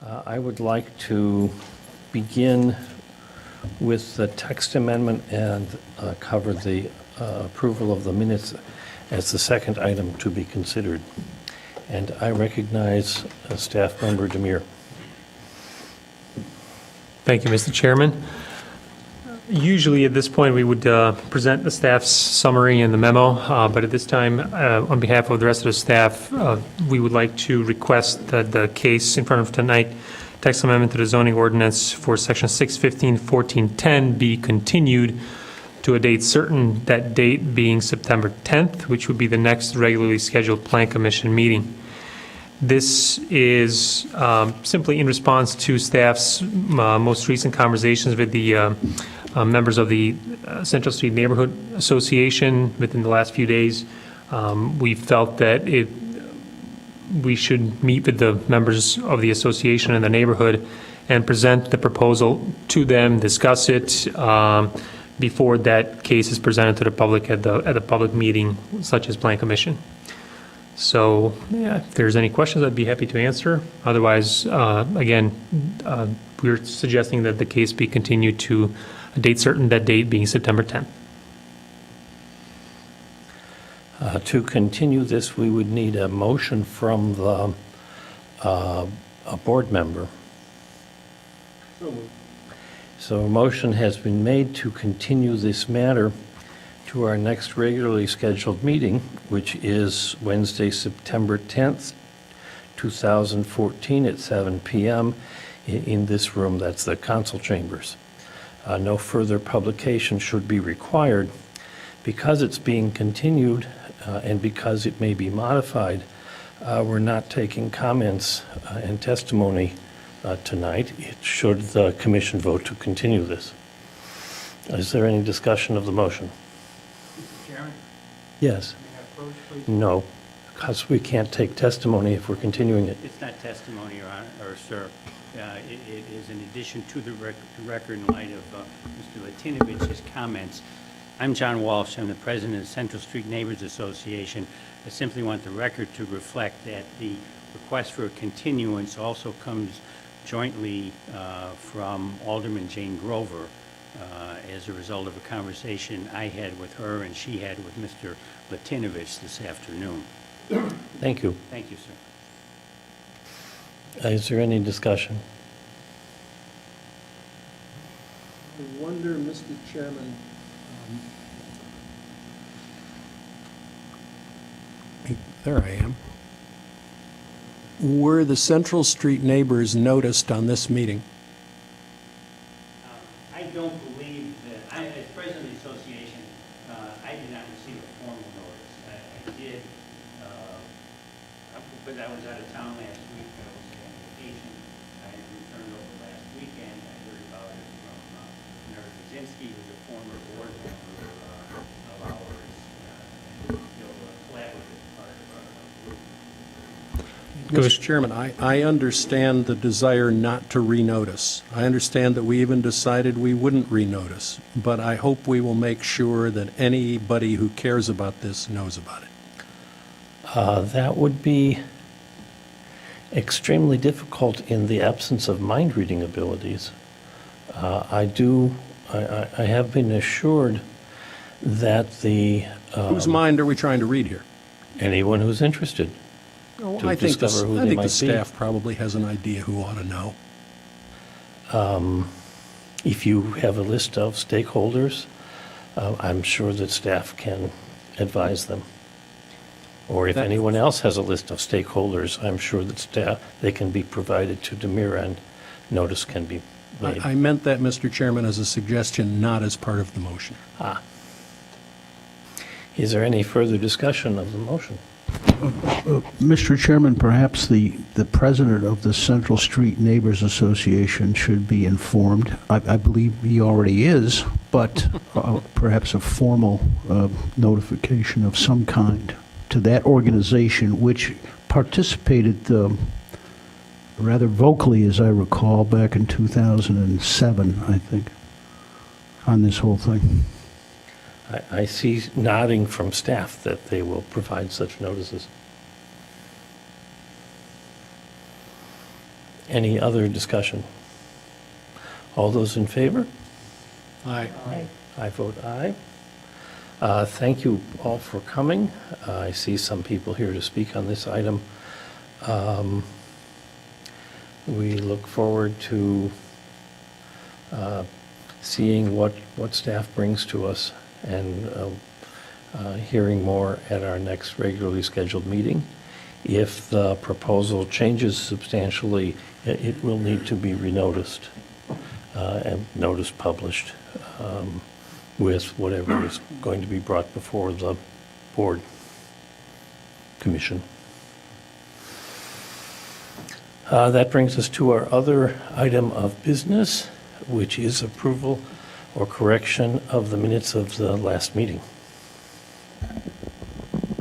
I would like to begin with the text amendment and cover the approval of the minutes as the second item to be considered. And I recognize Staff Member Demir. Thank you, Mr. Chairman. Usually at this point, we would present the staff's summary and the memo, but at this time, on behalf of the rest of the staff, we would like to request that the case in front of tonight, text amendment to the zoning ordinance for section 615-1410 be continued to a date certain, that date being September 10th, which would be the next regularly scheduled Plan Commission meeting. This is simply in response to staff's most recent conversations with the members of the Central Street Neighborhood Association within the last few days. We felt that we should meet with the members of the association and the neighborhood and present the proposal to them, discuss it before that case is presented to the public at a public meeting such as Plan Commission. So, yeah, if there's any questions, I'd be happy to answer. Otherwise, again, we're suggesting that the case be continued to a date certain, that date being September 10th. To continue this, we would need a motion from the a board member. So a motion has been made to continue this matter to our next regularly scheduled meeting, which is Wednesday, September 10th, 2014 at 7 p.m. in this room. That's the council chambers. No further publication should be required. Because it's being continued and because it may be modified, we're not taking comments and testimony tonight. Should the commission vote to continue this. Is there any discussion of the motion? Mr. Chairman? Yes. May I approach, please? No, because we can't take testimony if we're continuing it. It's not testimony, Your Honor, or sir. It is in addition to the record in light of Mr. Latinovich's comments. I'm John Walsh. I'm the president of the Central Street Neighbors Association. I simply want the record to reflect that the request for a continuance also comes jointly from Alderman Jane Grover as a result of a conversation I had with her and she had with Mr. Latinovich this afternoon. Thank you. Thank you, sir. Is there any discussion? I wonder, Mr. Chairman, there I am. Were the Central Street neighbors noticed on this meeting? I don't believe that, as president of the association, I did not receive a formal notice. I did, because I was out of town last week, I was on vacation. I returned over last weekend. I heard about it from Mary Kaczynski, who's a former board member of ours, and a collaborative part of our group. Mr. Chairman, I understand the desire not to renotice. I understand that we even decided we wouldn't renotice, but I hope we will make sure that anybody who cares about this knows about it. That would be extremely difficult in the absence of mind-reading abilities. I have been assured that the... Whose mind are we trying to read here? anyone who's interested. I think might the be. staff probably has an idea who ought to know. If you have a list of stakeholders, I'm sure that staff can advise them. Or if anyone else has a list of stakeholders, I'm sure that they can be provided to Demir and notice can be made. I meant that, Mr. Chairman, as a suggestion, not as part of the motion. Is there any further discussion of the motion? Mr. Chairman, perhaps the president of the Central Street Neighbors Association should be informed. I believe he already is, but perhaps a formal notification of some kind to that organization, which participated rather vocally, as I recall, back in 2007, I think, on this whole thing. I see nodding from staff that they will provide such notices. Any other discussion? All those in favor? Aye. I vote aye. Thank you all for coming. I see some people here to speak on this item. We look forward to seeing what staff brings to us and hearing more at our next regularly scheduled meeting. If the proposal changes substantially, it will need to be renoticed and notice published with whatever is going to be brought before the board commission. That brings us to our other item of business, which is approval or correction of the minutes of the last meeting.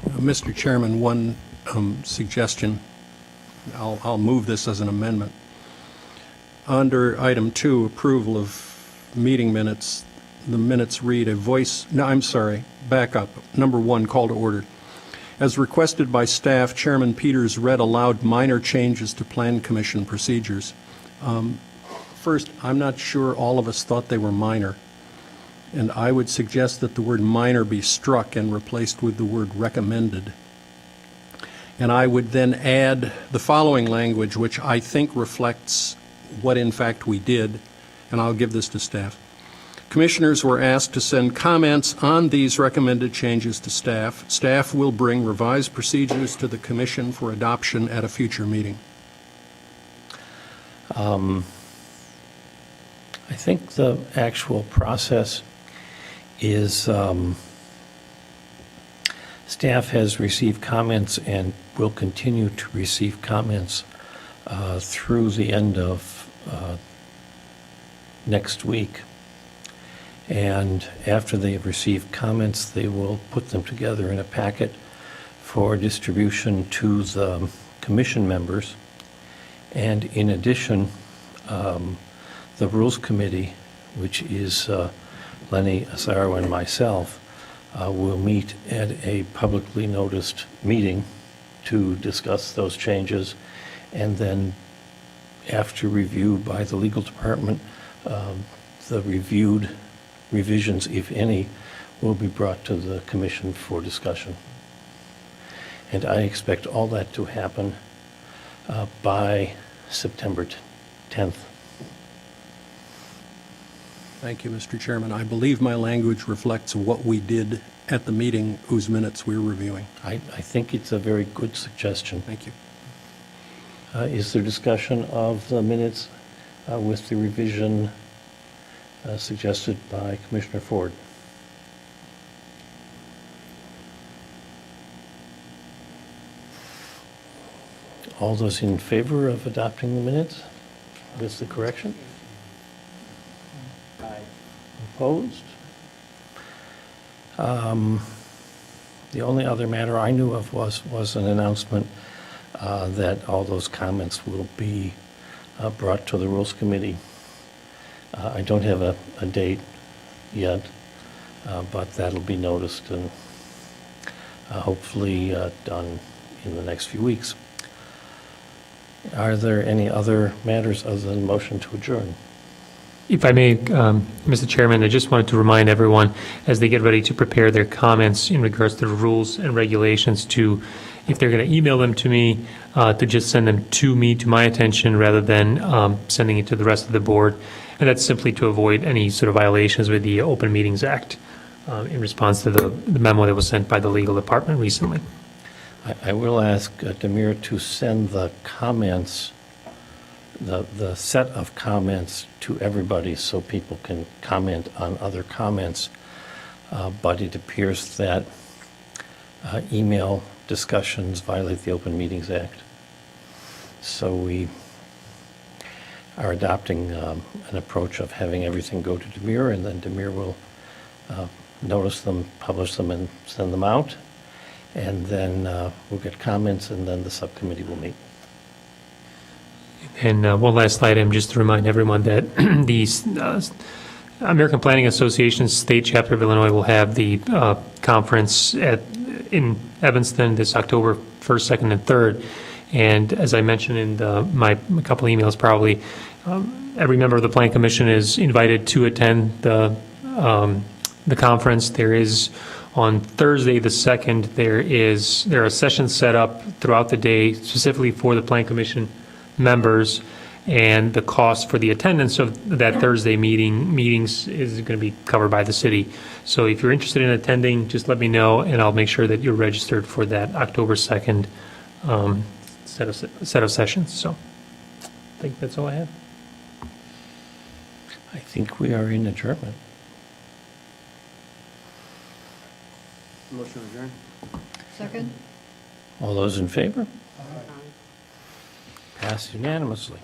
Mr. Chairman, one suggestion. I'll move this as an amendment. Under item 2, approval of meeting minutes, the minutes read back up. Number 1, call to order. As requested by staff, Chairman Peters read aloud minor changes to Plan Commission procedures. First, I'm not sure all of us thought they were minor, and I would suggest that the word minor be struck and replaced with the word recommended. And I would then add the following language, which I think reflects what in fact we did, and I'll give this to staff. Commissioners were asked to send comments on these recommended changes to staff. Staff will bring revised procedures to the commission for adoption at a future meeting. I think the actual process is staff has received comments and will continue to receive comments through the end of next week. And after they've received comments, they will put them together in a packet for distribution to the commission members. And in addition, the Rules Committee, which is Lenny Asaro and myself, will meet at a publicly noticed meeting to discuss those changes. And then after review by the legal department, the reviewed revisions, if any, will be brought to the commission for discussion. And I expect all that to happen by September 10th. Thank you, Mr. Chairman. I believe my language reflects what we did at the meeting whose minutes we're reviewing. I think it's a very good suggestion. Thank you. Is there discussion of the minutes with the revision suggested by Commissioner Ford? All those in favor of adopting the minutes with the correction? Aye. Opposed? The only other matter I knew of was an announcement that all those comments will be brought to the Rules Committee. I don't have a date yet, but that'll be noticed and hopefully done in the next few weeks. Are there any other matters other than motion to adjourn? If I may, Mr. Chairman, I just wanted to remind everyone, as they get ready to prepare their comments in regards to the rules and regulations, to, if they're going to email them to me, to just send them to me, to my attention, rather than sending it to the rest of the board. And that's simply to avoid any sort of violations with the Open Meetings Act in response to the memo that was sent by the legal department recently. I will ask Demir to send the comments, the set of comments to everybody so people can comment on other comments. But it appears that email discussions violate the Open Meetings Act. So we are adopting an approach of having everything go to Demir, and then Demir will notice them, publish them, and send them out. And then we'll get comments, and then the subcommittee will meet. And one last item, just to remind everyone that the American Planning Association State Chapter of Illinois will have the conference in Evanston this October 1st, 2nd, and 3rd. And as I mentioned in my couple emails probably, every member of the Plan Commission is invited to attend the conference. There is, on Thursday, the 2nd, there are sessions set up throughout the day specifically for the Plan Commission members, and the cost for the attendance of that Thursday meetings is going to be covered by the city. So if you're interested in attending, just let me know, and I'll make sure that you're registered for that October 2nd set of sessions. So I think that's all I have. I think we are in adjournment. Motion adjourned. Second? All those in favor? Passed unanimously.